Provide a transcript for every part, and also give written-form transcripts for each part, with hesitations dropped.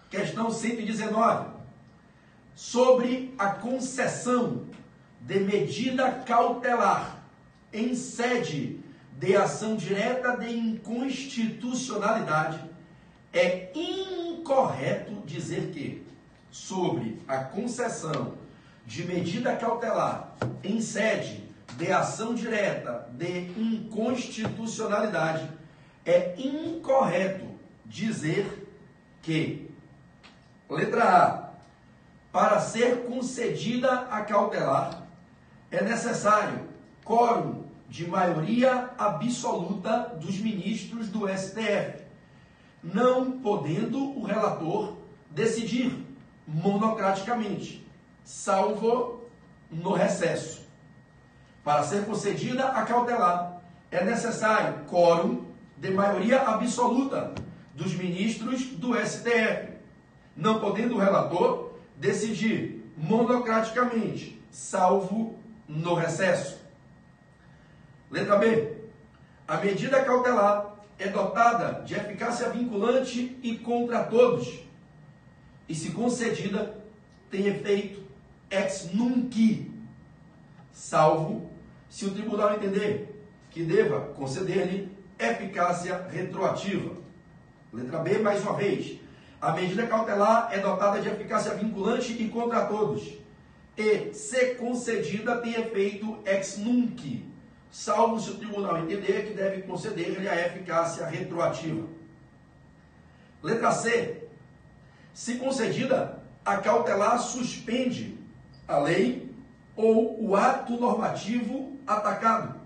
Questão 119. Sobre a concessão de medida cautelar em sede de ação direta de inconstitucionalidade, é incorreto dizer que, sobre a concessão de medida cautelar em sede de ação direta de inconstitucionalidade, é incorreto dizer que, letra A, para ser concedida a cautelar, é necessário quórum de maioria absoluta dos ministros do STF, não podendo o relator decidir monocraticamente, salvo no recesso. Para ser concedida a cautelar, é necessário quórum de maioria absoluta dos ministros do STF, não podendo o relator decidir monocraticamente, salvo no recesso. Letra B. A medida cautelar é dotada de eficácia vinculante e contra todos, e se concedida, tem efeito ex nunc, salvo se o tribunal entender que deva conceder-lhe eficácia retroativa. Letra B, mais uma vez. A medida cautelar é dotada de eficácia vinculante e contra todos, e, se concedida, tem efeito ex nunc, salvo se o tribunal entender que deve conceder-lhe a eficácia retroativa. Letra C. Se concedida, a cautelar suspende a lei ou o ato normativo atacado,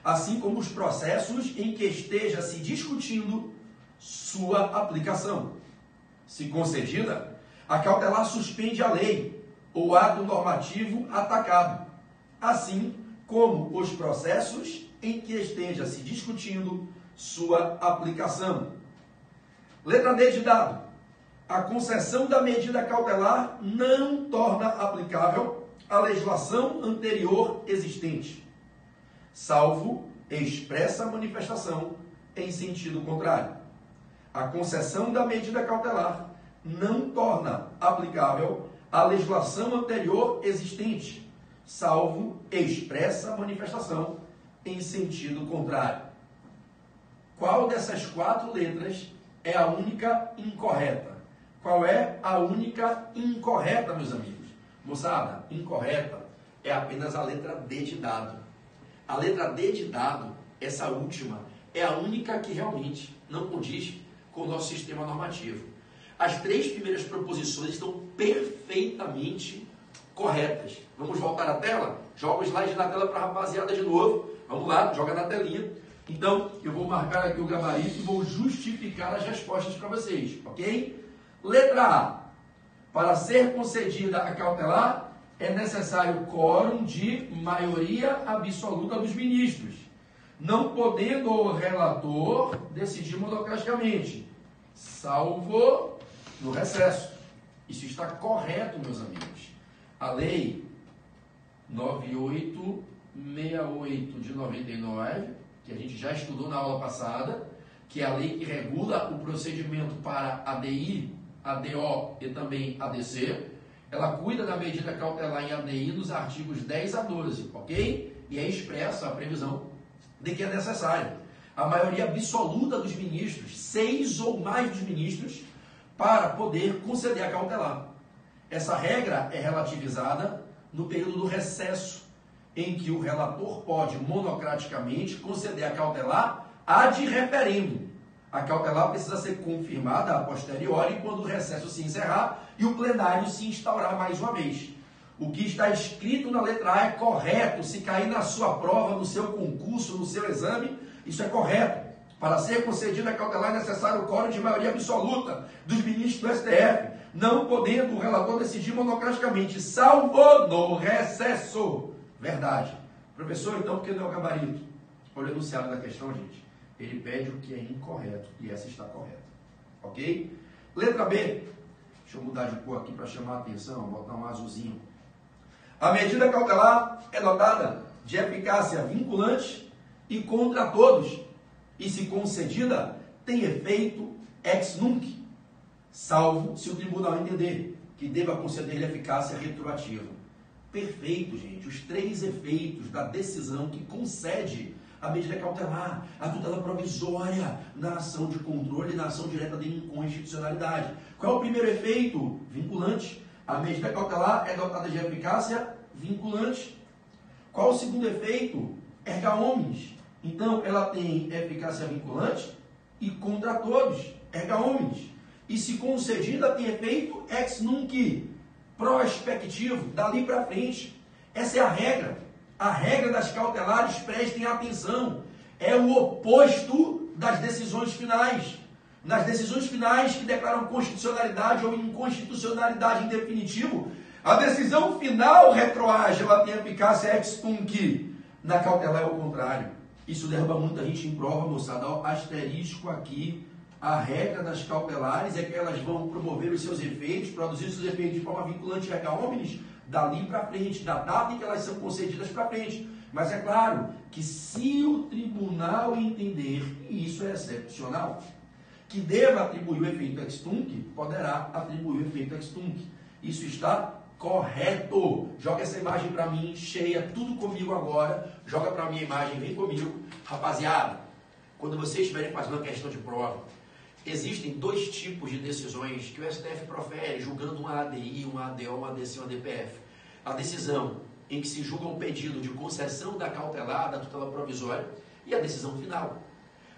assim como os processos em que esteja se discutindo sua aplicação. Se concedida, a cautelar suspende a lei ou ato normativo atacado, assim como os processos em que esteja se discutindo sua aplicação. Letra D de dado. A concessão da medida cautelar não torna aplicável a legislação anterior existente, salvo expressa manifestação em sentido contrário. A concessão da medida cautelar não torna aplicável a legislação anterior existente, salvo expressa manifestação em sentido contrário. Qual dessas quatro letras é a única incorreta? Qual é a única incorreta, meus amigos? Moçada, incorreta é apenas a letra D de dado. A letra D de dado, essa última, é a única que realmente não condiz com o nosso sistema normativo. As três primeiras proposições estão perfeitamente corretas. Vamos voltar à tela? Joga o slide na tela para a rapaziada de novo. Vamos lá, joga na telinha. Então, eu vou marcar aqui o gabarito e vou justificar as respostas para vocês, ok? Letra A. Para ser concedida a cautelar, é necessário quórum de maioria absoluta dos ministros, não podendo o relator decidir monocraticamente, salvo no recesso. Isso está correto, meus amigos. A lei 9868 de 99, que a gente já estudou na aula passada, que é a lei que regula o procedimento para ADI, ADO e também ADC, ela cuida da medida cautelar em ADI nos artigos 10 a 12, ok? E é expressa a previsão de que é necessário a maioria absoluta dos ministros, 6 ou mais dos ministros, para poder conceder a cautelar. Essa regra é relativizada no período do recesso, em que o relator pode monocraticamente conceder a cautelar ad referendum. A cautelar precisa ser confirmada a posteriori quando o recesso se encerrar e o plenário se instaurar mais uma vez. O que está escrito na letra A é correto. Se cair na sua prova, no seu concurso, no seu exame, isso é correto. Para ser concedida a cautelar é necessário o quórum de maioria absoluta dos ministros do STF, não podendo o relator decidir monocraticamente, salvo no recesso. Verdade. Professor, então, por que não é o gabarito? Olha o enunciado da questão, gente. Ele pede o que é incorreto, e essa está correta. Ok? Letra B. Deixa eu mudar de cor aqui para chamar a atenção, vou botar um azulzinho. A medida cautelar é dotada de eficácia vinculante e contra todos, e se concedida, tem efeito ex nunc, salvo se o tribunal entender que deva conceder-lhe eficácia retroativa. Perfeito, gente. Os 3 efeitos da decisão que concede a medida cautelar, a tutela provisória na ação de controle e na ação direta de inconstitucionalidade. Qual é o primeiro efeito? Vinculante. A medida cautelar é dotada de eficácia vinculante. Qual o segundo efeito? Erga omnes. Então, ela tem eficácia vinculante e contra todos, erga omnes. E se concedida, tem efeito ex nunc, prospectivo, dali para frente. Essa é a regra. A regra das cautelares, prestem atenção, é o oposto das decisões finais. Nas decisões finais que declaram constitucionalidade ou inconstitucionalidade em definitivo, a decisão final retroage, ela tem eficácia ex nunc. Na cautelar é o contrário. Isso derruba muita gente em prova, moçada. Ó, asterisco aqui. A regra das cautelares é que elas vão promover os seus efeitos, produzir os seus efeitos de forma vinculante erga omnes, dali para frente, da data em que elas são concedidas para frente. Mas é claro que se o tribunal entender, e isso é excepcional, que deva atribuir o efeito ex nunc, poderá atribuir o efeito ex nunc. Isso está correto. Joga essa imagem para mim, cheia, tudo comigo agora. Joga para mim a imagem, vem comigo. Rapaziada, quando vocês estiverem fazendo uma questão de prova, existem 2 tipos de decisões que o STF profere, julgando uma ADI, uma ADO, uma ADC, uma DPF. A decisão em que se julga um pedido de concessão da cautelar, da tutela provisória, e a decisão final.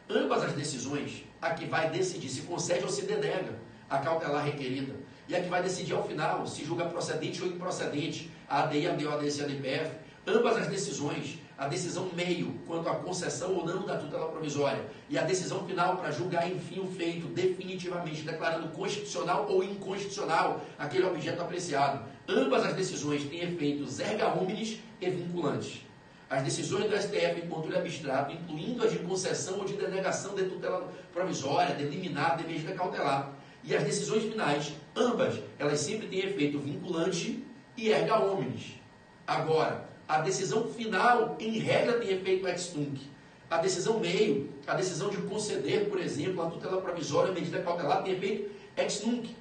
Ambas as decisões, a que vai decidir se concede ou se denega a cautelar requerida, e a que vai decidir ao final se julga procedente ou improcedente a ADI, a ADO, a ADC, a DPF, ambas as decisões, a decisão meio quanto à concessão ou não da tutela provisória e a decisão final para julgar, enfim, o feito definitivamente, declarando constitucional ou inconstitucional aquele objeto apreciado. Ambas as decisões têm efeitos erga omnes e vinculantes. As decisões do STF em controle abstrato, incluindo as de concessão ou de denegação de tutela provisória, de liminar, de medida cautelar. E as decisões finais, ambas, elas sempre têm efeito vinculante e erga omnes. Agora, a decisão final, em regra, tem efeito ex nunc. A decisão meio, a decisão de conceder, por exemplo, a tutela provisória, a medida cautelar, tem efeito ex nunc.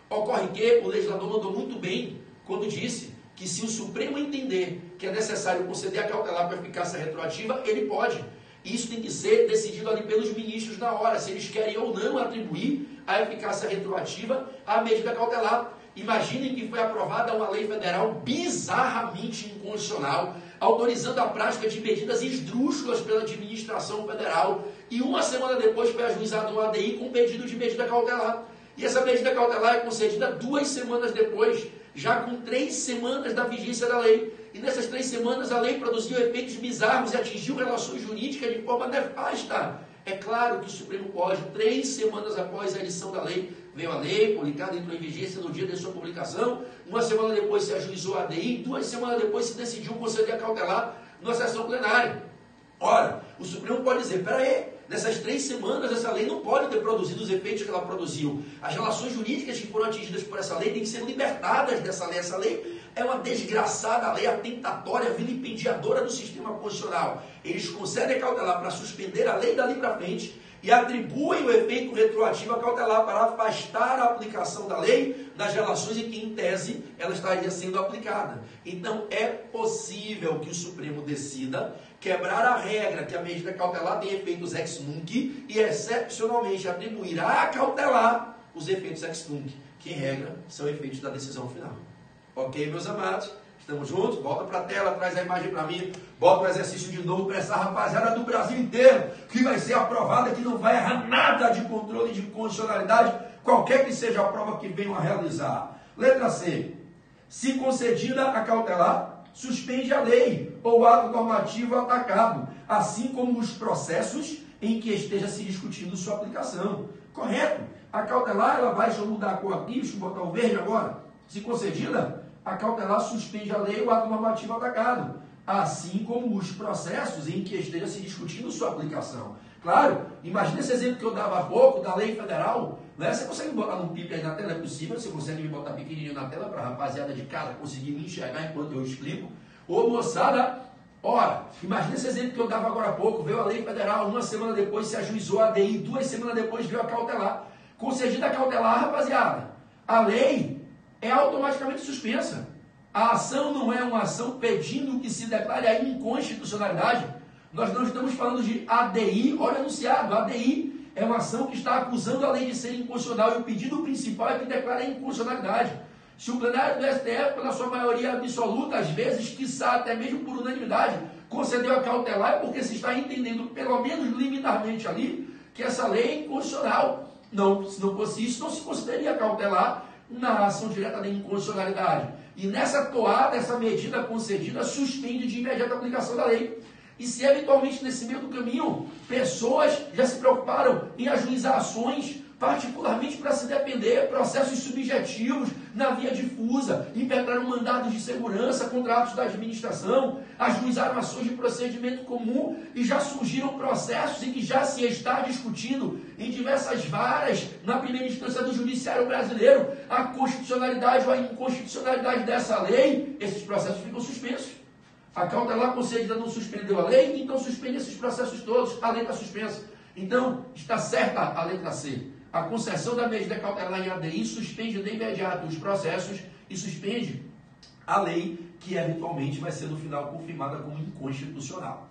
Ocorre que o legislador mandou muito bem quando disse que se o Supremo entender que é necessário conceder a cautelar com eficácia retroativa, ele pode. Isso tem que ser decidido ali pelos ministros na hora, se eles querem ou não atribuir a eficácia retroativa à medida cautelar. Imaginem que foi aprovada uma lei federal bizarramente inconstitucional, autorizando a prática de medidas esdrúxulas pela administração federal, e uma semana depois foi ajuizado um ADI com pedido de medida cautelar. E essa medida cautelar é concedida 2 semanas depois, já com 3 semanas da vigência da lei. E nessas 3 semanas a lei produziu efeitos bizarros e atingiu relações jurídicas de forma nefasta. É claro que o Supremo pode, 3 semanas após a edição da lei, veio a lei, publicada, entrou em vigência no dia de sua publicação, 1 semana depois se ajuizou a ADI, 2 semanas depois se decidiu conceder a cautelar numa sessão plenária. Ora, o Supremo pode dizer, peraí, nessas 3 semanas essa lei não pode ter produzido os efeitos que ela produziu. As relações jurídicas que foram atingidas por essa lei têm que ser libertadas dessa lei. Essa lei é uma desgraçada lei, atentatória, vilipendiadora do sistema constitucional. Eles concedem a cautelar para suspender a lei dali para frente e atribuem o efeito retroativo à cautelar para afastar a aplicação da lei das relações em que, em tese, ela estaria sendo aplicada. Então, é possível que o Supremo decida quebrar a regra que a medida cautelar tem efeitos ex nunc e, excepcionalmente, atribuir à cautelar os efeitos ex nunc, que, em regra, são efeitos da decisão final. Ok, meus amados? Estamos juntos? Volta para a tela, traz a imagem para mim, bota o exercício de novo para essa rapaziada do Brasil inteiro, que vai ser aprovada, que não vai errar nada de controle de constitucionalidade, qualquer que seja a prova que venham a realizar. Letra C. Se concedida a cautelar, suspende a lei ou ato normativo atacado, assim como os processos em que esteja se discutindo sua aplicação. Correto? A cautelar, ela vai, deixa eu mudar a cor aqui, deixa eu botar o verde agora. Se concedida, a cautelar suspende a lei ou ato normativo atacado, assim como os processos em que esteja se discutindo sua aplicação. Claro, imagina esse exemplo que eu dava há pouco, da lei federal, né? Você consegue botar num pipe aí na tela? É possível? Você consegue me botar pequenininho na tela para a rapaziada de casa conseguir me enxergar enquanto eu explico? Ô moçada, ora, imagina esse exemplo que eu dava agora há pouco, veio a lei federal, 1 semana depois se ajuizou a ADI, 2 semanas depois veio a cautelar. concedida cautelar, rapaziada, a lei é automaticamente suspensa. A ação não é uma ação pedindo que se declare a inconstitucionalidade. Nós não estamos falando de ADI, olha o enunciado, ADI é uma ação que está acusando a lei de ser inconstitucional e o pedido principal é que declare a inconstitucionalidade. Se o plenário do STF, pela sua maioria absoluta, às vezes, quiçá até mesmo por unanimidade, concedeu a cautelar, é porque se está entendendo, pelo menos liminarmente ali, que essa lei é inconstitucional. Não, se não fosse isso, não se consideraria cautelar na ação direta da inconstitucionalidade. E nessa toada, essa medida concedida suspende de imediata aplicação da lei. E se eventualmente nesse meio do caminho, pessoas já se preocuparam em ajuizar ações, particularmente para se defender, processos subjetivos na via difusa, impetraram mandados de segurança contra atos da administração, ajuizaram ações de procedimento comum e já surgiram processos em que já se está discutindo em diversas varas, na primeira instância do judiciário brasileiro, a constitucionalidade ou a inconstitucionalidade dessa lei. Esses processos ficam suspensos. A cautelar concedida não suspendeu a lei, então suspende esses processos todos, a lei está suspensa. Então, está certa a letra C. A concessão da medida cautelar em ADI suspende de imediato os processos e suspende a lei que eventualmente vai ser no final confirmada como inconstitucional.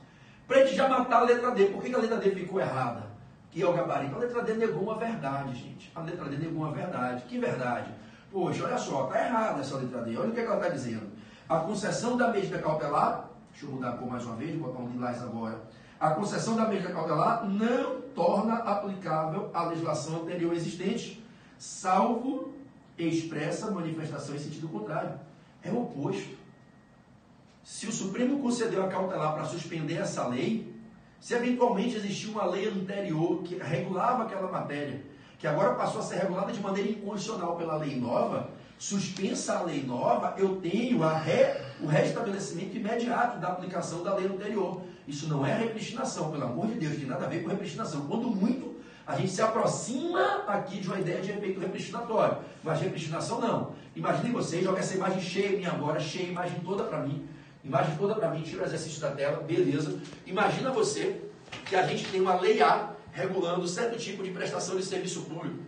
Para a gente já matar a letra D, por que a letra D ficou errada? Que é o gabarito. A letra D negou uma verdade, gente. A letra D negou uma verdade. Que verdade? Poxa, olha só, está errada essa letra D. Olha o que ela está dizendo. A concessão da medida cautelar, deixa eu mudar a cor mais uma vez, vou botar um lilás agora. A concessão da medida cautelar não torna aplicável a legislação anterior existente, salvo expressa manifestação em sentido contrário. É o oposto. Se o Supremo concedeu a cautelar para suspender essa lei, se eventualmente existia uma lei anterior que regulava aquela matéria, que agora passou a ser regulada de maneira incondicional pela lei nova, suspensa a lei nova, eu tenho o restabelecimento imediato da aplicação da lei anterior. Isso não é repristinação, pelo amor de Deus, tem nada a ver com repristinação. Quando muito, a gente se aproxima aqui de uma ideia de efeito repristinatório, mas repristinação não. Imaginem vocês, joga essa imagem cheia minha agora, cheia a imagem toda para mim. Imagem toda para mim, tira o exercício da tela, beleza. Imagina você que a gente tem uma lei A regulando certo tipo de prestação de serviço público,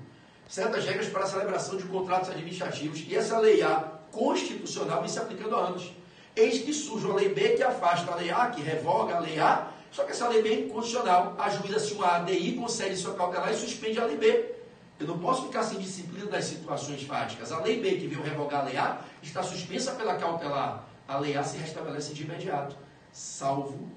certas regras para a celebração de contratos administrativos, e essa lei A constitucional vem se aplicando há anos. Eis que surge uma lei B que afasta a lei A, que revoga a lei A, só que essa lei B é inconstitucional. Ajuiza-se uma ADI, concede sua cautelar e suspende a lei B. Eu não posso ficar sem disciplina das situações fáticas. A lei B, que veio revogar a lei A, está suspensa pela cautelar. A lei A se restabelece de imediato, salvo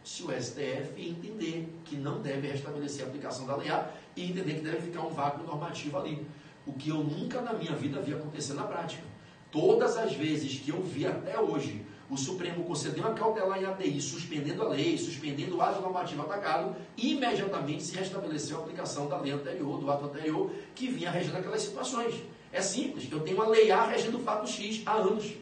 se o STF entender que não deve restabelecer a aplicação da lei A e entender que deve ficar um vácuo normativo ali. O que eu nunca na minha vida vi acontecer na prática. Todas as vezes que eu vi até hoje o Supremo concedeu uma cautelar em ADI, suspendendo a lei, suspendendo o ato normativo atacado, imediatamente se restabeleceu a aplicação da lei anterior, do ato anterior, que vinha regendo aquelas situações. É simples, eu tenho uma lei A regendo o fato X há anos.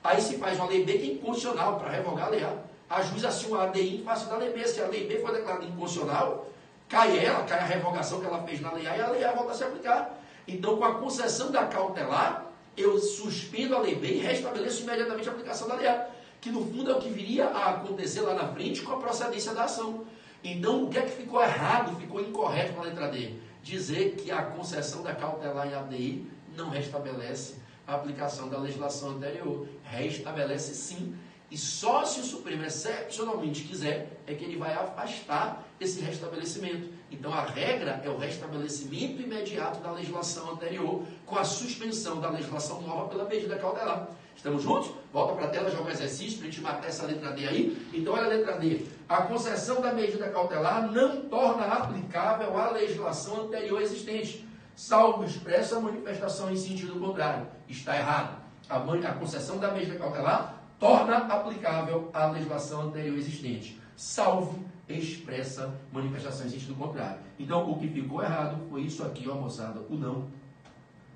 Aí se faz uma lei B que é inconstitucional para revogar a lei A. Ajuiza-se uma ADI em face da lei B. Se a lei B for declarada inconstitucional, cai a revogação que ela fez na lei A e a lei A volta a se aplicar. Então, com a concessão da cautelar, eu suspendo a lei B e restabeleço imediatamente a aplicação da lei A, que no fundo é o que viria a acontecer lá na frente com a procedência da ação. Então, o que é que ficou errado, ficou incorreto na letra D? Dizer que a concessão da cautelar em ADI não restabelece a aplicação da legislação anterior. Restabelece sim, e só se o Supremo excepcionalmente quiser é que ele vai afastar esse restabelecimento. Então a regra é o restabelecimento imediato da legislação anterior com a suspensão da legislação nova pela medida cautelar. Estamos juntos? Volta para a tela, joga o exercício para a gente matar essa letra D aí. Então olha a letra D. A concessão da medida cautelar não torna aplicável a legislação anterior existente, salvo expressa manifestação em sentido contrário. Está errado. A concessão da medida cautelar torna aplicável a legislação anterior existente, salvo expressa manifestação em sentido contrário. Então, o que ficou errado foi isso aqui, ó, moçada. O não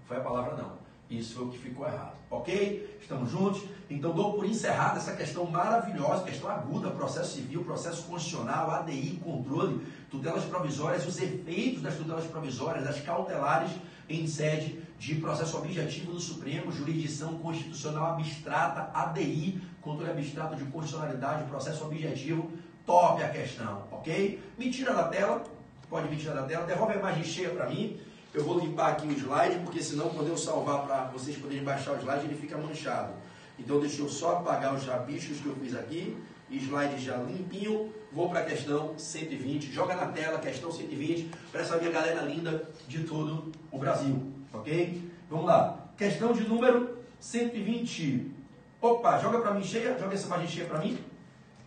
foi a palavra não. Isso foi o que ficou errado. Ok? Estamos juntos? Então, dou por encerrada essa questão maravilhosa, questão aguda, processo civil, processo constitucional, ADI, controle, tutelas provisórias, os efeitos das tutelas provisórias, das cautelares em sede de processo objetivo do Supremo, jurisdição constitucional abstrata, ADI, controle abstrato de constitucionalidade, processo objetivo. Top a questão, ok? Me tira da tela, pode me tirar da tela, devolve a imagem cheia para mim. Eu vou limpar aqui o slide, porque senão quando eu salvar para vocês poderem baixar o slide, ele fica manchado. Então deixa eu só apagar os rabiscos que eu fiz aqui, slide já limpinho. Vou para a questão 120, joga na tela, questão 120, para essa minha galera linda de todo o Brasil, ok? Vamos lá, questão de número 120. Opa, joga para mim cheia, joga essa imagem cheia para mim.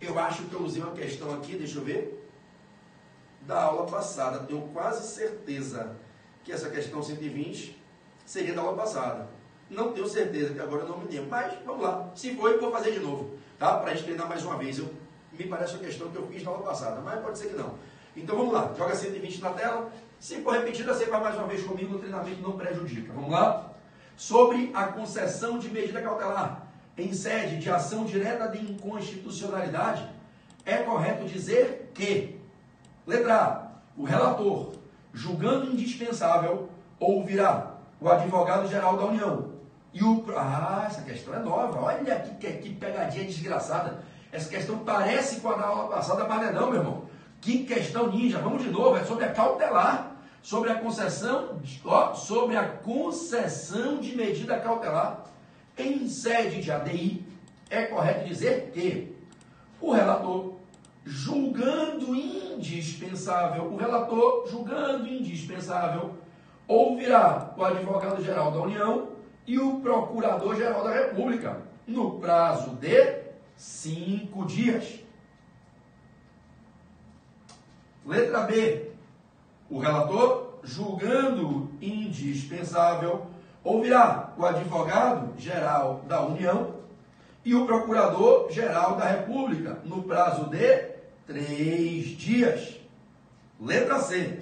Eu acho que eu usei uma questão aqui, deixa eu ver, da aula passada. Tenho quase certeza que essa questão 120 seria da aula passada. Não tenho certeza, que agora eu não me lembro. Mas, vamos lá. Se for, eu vou fazer de novo, tá? Para a gente treinar mais uma vez. Me parece uma questão que eu fiz na aula passada, mas pode ser que não. Então, vamos lá. Joga 120 na tela. Se for repetida, você vai mais uma vez comigo. O treinamento não prejudica. Vamos lá? Sobre a concessão de medida cautelar em sede de ação direta de inconstitucionalidade, é correto dizer que, letra A, o relator, julgando indispensável, ouvirá o advogado-geral da União e o... Ah, essa questão é nova. Olha que pegadinha desgraçada. Essa questão parece com a da aula passada, mas não, meu irmão. Que questão ninja. Vamos de novo. É sobre a cautelar, sobre a concessão, sobre a concessão de medida cautelar em sede de ADI. É correto dizer que o relator, julgando indispensável, ouvirá o advogado-geral da União e o procurador-geral da República no prazo de 5 dias. Letra B. O relator, julgando indispensável, ouvirá o advogado-geral da União e o procurador-geral da República no prazo de 3 dias. Letra C.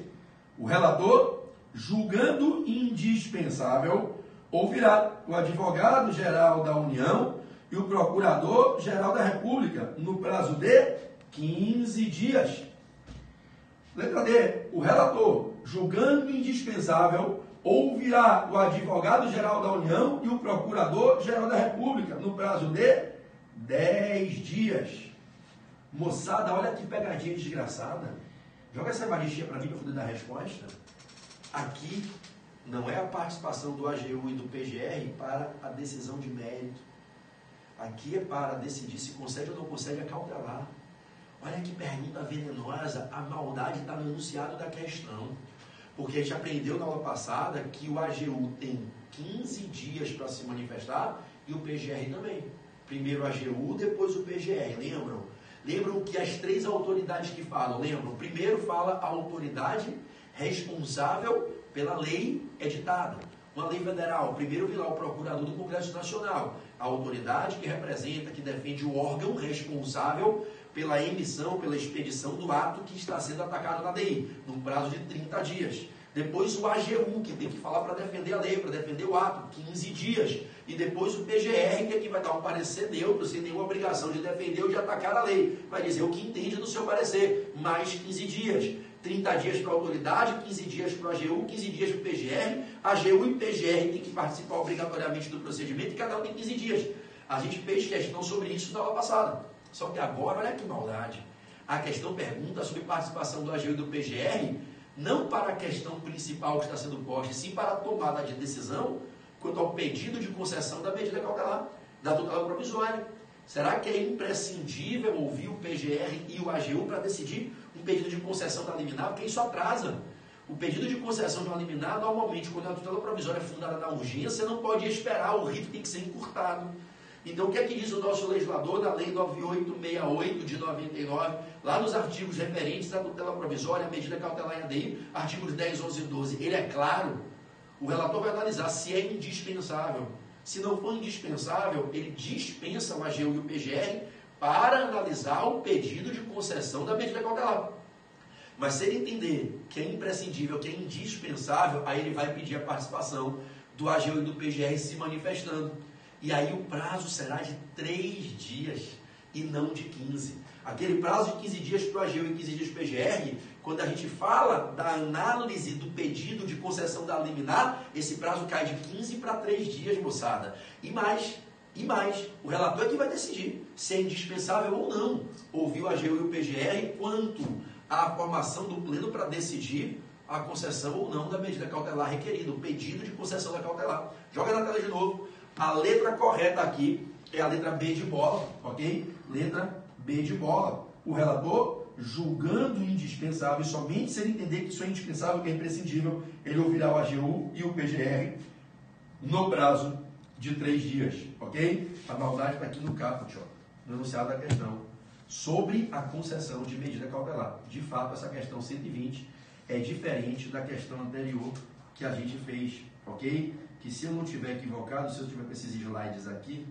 O relator, julgando indispensável, ouvirá o advogado-geral da União e o procurador-geral da República no prazo de 15 dias. Letra D. O relator, julgando indispensável, ouvirá o advogado-geral da União e o procurador-geral da República no prazo de 10 dias. Moçada, olha que pegadinha desgraçada. Joga essa imagenzinha para mim para poder dar a resposta. Aqui não é a participação do AGU e do PGR para a decisão de mérito. Aqui é para decidir se concede ou não concede a cautelar. Olha que pergunta venenosa. A maldade está no enunciado da questão. Porque a gente aprendeu na aula passada que o AGU tem 15 dias para se manifestar e o PGR também. Primeiro o AGU, depois o PGR. Lembram? Lembram que as 3 autoridades que falam, lembram? Primeiro fala a autoridade responsável pela lei editada. Uma lei federal. Primeiro vem lá o procurador do Congresso Nacional. A autoridade que representa, que defende o órgão responsável pela emissão, pela expedição do ato que está sendo atacado na DI, num prazo de 30 dias. Depois o AGU, que tem que falar para defender a lei, para defender o ato, 15 dias. E depois o PGR, que aqui vai dar um parecer neutro, sem nenhuma obrigação de defender ou de atacar a lei. Vai dizer o que entende do seu parecer, mais 15 dias. 30 dias para a autoridade, 15 dias para o AGU, 15 dias para o PGR. AGU e PGR têm que participar obrigatoriamente do procedimento e cada um tem 15 dias. A gente fez questão sobre isso na aula passada. Só que agora, olha que maldade. A questão pergunta sobre participação do AGU e do PGR, não para a questão principal que está sendo posta, e sim para a tomada de decisão quanto ao pedido de concessão da medida cautelar, da tutela provisória. Será que é imprescindível ouvir o PGR e o AGU para decidir um pedido de concessão da liminar? Porque isso atrasa. O pedido de concessão de uma liminar, normalmente, quando a tutela provisória é fundada na urgência, não pode esperar, o rito tem que ser encurtado. Então, o que é que diz o nosso legislador na Lei 9868 de 99, lá nos artigos referentes à tutela provisória, à medida cautelar em ADI, artigos 10, 11 e 12? Ele é claro, o relator vai analisar se é indispensável. Se não for indispensável, ele dispensa o AGU e o PGR para analisar o pedido de concessão da medida cautelar. Mas se ele entender que é imprescindível, que é indispensável, aí ele vai pedir a participação do AGU e do PGR se manifestando. E aí o prazo será de 3 dias e não de 15. Aquele prazo de 15 dias para o AGU e 15 dias para o PGR, quando a gente fala da análise do pedido de concessão da liminar, esse prazo cai de 15 para 3 dias, moçada. E mais, o relator é que vai decidir se é indispensável ou não ouvir o AGU e o PGR quanto à formação do pleno para decidir a concessão ou não da medida cautelar requerida, o pedido de concessão da cautelar. Joga na tela de novo. A letra correta aqui é a letra B de bola, ok? Letra B de bola. O relator, julgando indispensável e somente se ele entender que isso é indispensável, que é imprescindível, ele ouvirá o AGU e o PGR no prazo de 3 dias, ok? A maldade está aqui no caput, ó, no enunciado da questão, sobre a concessão de medida cautelar. De fato, essa questão 120 é diferente da questão anterior que a gente fez, ok? Que se eu não tiver equivocado, se eu tiver com esses slides aqui,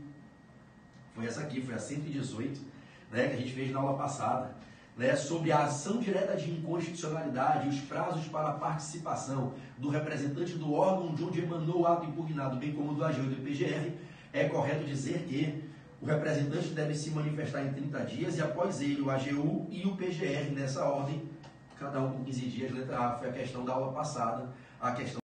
foi essa aqui, foi a 118, né, que a gente fez na aula passada, né, sobre a ação direta de inconstitucionalidade e os prazos para a participação do representante do órgão de onde emanou o ato impugnado, bem como do AGU e do PGR. É correto dizer que o representante deve se manifestar em 30 dias e após ele o AGU e o PGR nessa ordem, cada um com 15 dias. Letra A foi a questão da aula passada, a questão